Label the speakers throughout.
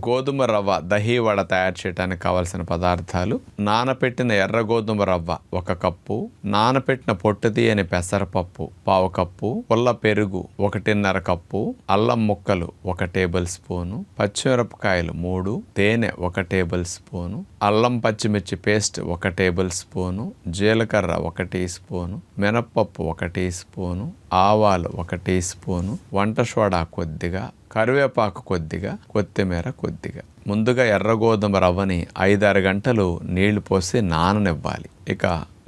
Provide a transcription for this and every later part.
Speaker 1: గోధుమ రవ్వ దహీ వడ తయారు చేయడానికి కావలసిన పదార్థాలు: నానపెట్టిన ఎర్ర గోధుమ రవ్వ 1 కప్పు, నానపెట్టిన పొట్టు తీయని పెసరపప్పు 1/2 కప్పు, పుల్ల పెరుగు 1.5 కప్పు, అల్లం ముక్కలు 1 టేబుల్ స్పూను, పచ్చిమిరపకాయలు 3, తేనె 1 టేబుల్ స్పూను, అల్లం పచ్చిమిర్చి పేస్ట్ 1 టేబుల్ స్పూను, జీలకర్ర 1 టీ స్పూను, మినప్పప్పు 1 టీ స్పూను, ఆవాలు 1 టీ స్పూను, వంట సోడా కొద్దిగా, కరివేపాకు కొద్దిగా, కొత్తిమీర కొద్దిగా. ముందుగా ఎర్ర గోధుమ రవ్వని 5-6 గంటలు నీళ్లు పోసి నాననివ్వాలి. ఇక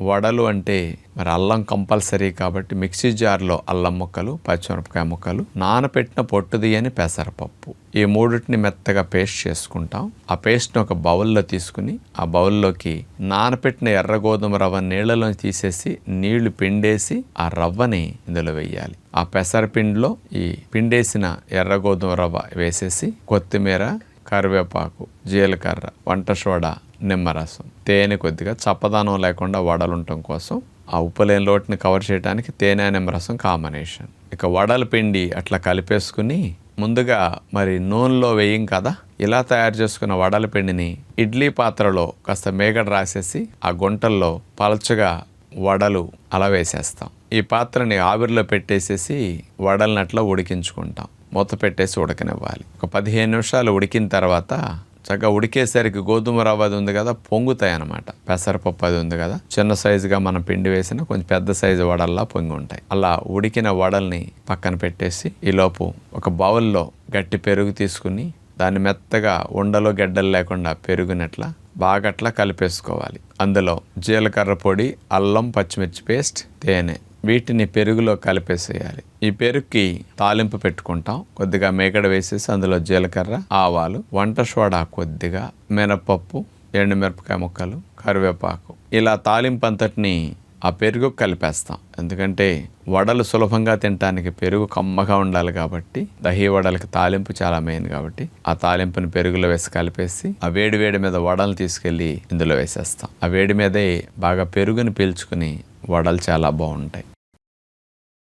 Speaker 1: వడలు అంటే మరి అల్లం కంపల్సరీ కాబట్టి మిక్సీ జార్లో అల్లం ముక్కలు, పచ్చిమిరపకాయ ముక్కలు, నానపెట్టిన పొట్టు తీయని పెసరపప్పు, ఈ మూడింటిని మెత్తగా పేస్ట్ చేసుకుంటాం. ఆ పేస్ట్ని ఒక బౌల్లో తీసుకుని ఆ బౌల్లోకి నానపెట్టిన ఎర్ర గోధుమ రవ్వ నీళ్లలో తీసేసి నీళ్లు పిండేసి ఆ రవ్వని ఇందులో వేయాలి. ఆ పెసరపిండిలో ఈ పిండేసిన ఎర్ర గోధుమ రవ్వ వేసేసి కొత్తిమీర, కరివేపాకు, జీలకర్ర, వంట సోడా, నిమ్మరసం, తేనె కొద్దిగా, చప్పదనం లేకుండా వడలు ఉండటం కోసం ఆ ఉప్పులేని లోటుని కవర్ చేయడానికి తేనె, నిమ్మరసం కాంబినేషన్. ఇక వడల పిండి అట్లా కలిపేసుకుని ముందుగా మరి నూనెలో వేయం కదా, ఇలా తయారు చేసుకున్న వడల పిండిని ఇడ్లీ పాత్రలో కాస్త మేగడ రాసేసి ఆ గుంటల్లో పలచగా వడలు అలా వేసేస్తాం. ఈ పాత్రని ఆవిరిలో పెట్టేసేసి వడల్ని అట్లా ఉడికించుకుంటాం. మూత పెట్టేసి ఉడకనివ్వాలి. ఒక 15 నిమిషాలు ఉడికిన తర్వాత చక్కగా ఉడికేసరికి గోధుమ రవ్వ అది ఉంది కదా, పొంగుతాయి అన్నమాట. పెసరపప్పు అది ఉంది కదా, చిన్న సైజుగా మనం పిండి వేసిన కొంచెం పెద్ద సైజు వడల్లా పొంగి ఉంటాయి. అలా ఉడికిన వడల్ని పక్కన పెట్టేసి ఈలోపు ఒక బౌల్లో గట్టి పెరుగు తీసుకుని దాన్ని మెత్తగా ఉండలు గెడ్డలు లేకుండా పెరుగునట్లా బాగా అట్లా కలిపేసుకోవాలి. అందులో జీలకర్ర పొడి, అల్లం పచ్చిమిర్చి పేస్ట్, తేనె, వీటిని పెరుగులో కలిపేసేయాలి. ఈ పెరుగుకి తాలింపు పెట్టుకుంటాం. కొద్దిగా మేకడ వేసేసి అందులో జీలకర్ర, ఆవాలు, వంట సోడా కొద్దిగా, మినపప్పు, ఎండుమిరపకాయ ముక్కలు, కరివేపాకు, ఇలా తాలింపు అంతటిని ఆ పెరుగు కలిపేస్తాం. ఎందుకంటే వడలు సులభంగా తినడానికి పెరుగు కమ్మగా ఉండాలి కాబట్టి, దహీ వడలకి తాలింపు చాలా మెయిన్ కాబట్టి ఆ తాలింపుని పెరుగులో వేసి కలిపేసి ఆ వేడి వేడి మీద వడలు తీసుకెళ్ళి ఇందులో వేసేస్తాం. ఆ వేడి మీదే బాగా పెరుగుని పీల్చుకుని వడలు చాలా బాగుంటాయి.